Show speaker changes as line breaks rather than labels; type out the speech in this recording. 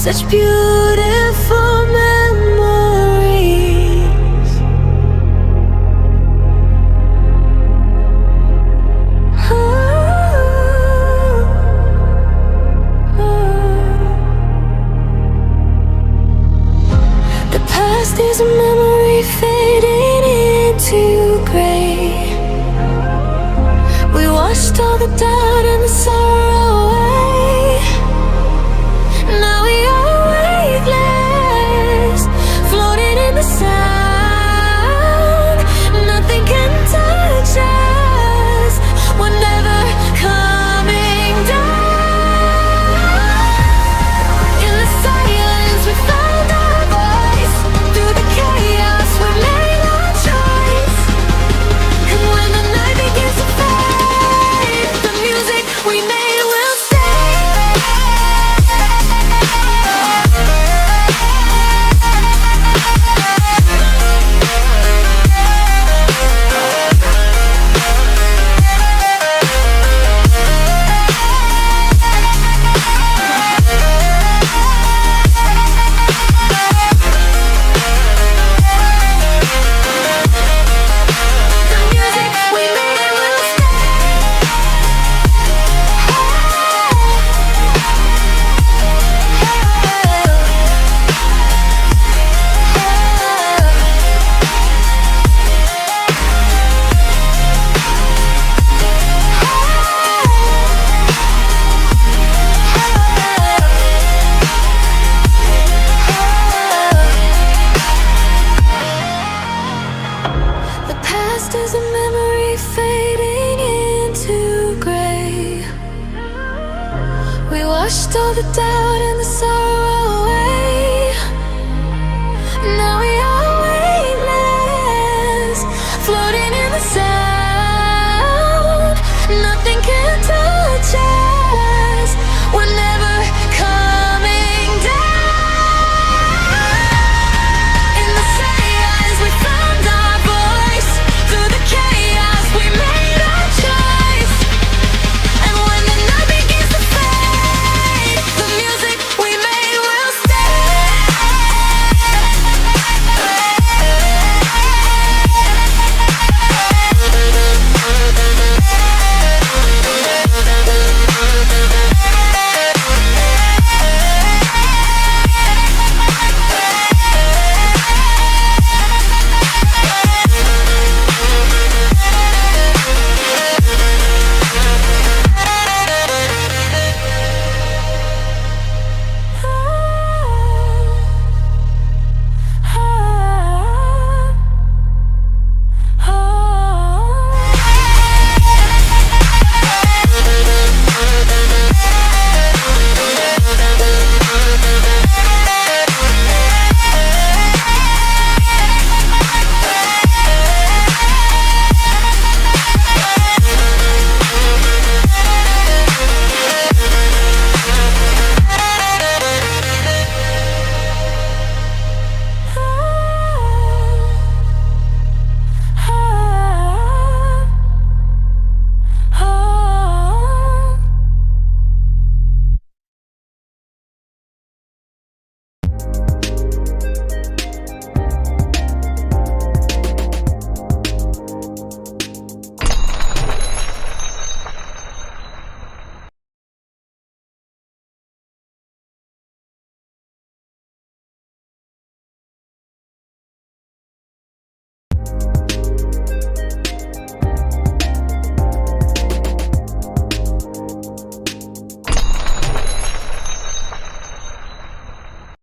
such beautiful memories. The past is a memory fading into gray. We washed all the doubt and the sorrow away. Now we are weightless, floating in the sound. Nothing can touch us, we're never coming down. In the silence we found our voice. Through the chaos we made our choice. And when the night begins to fade, the music we made will stay. The music we made will The past is a memory fading into gray. We washed all the doubt and the sorrow away.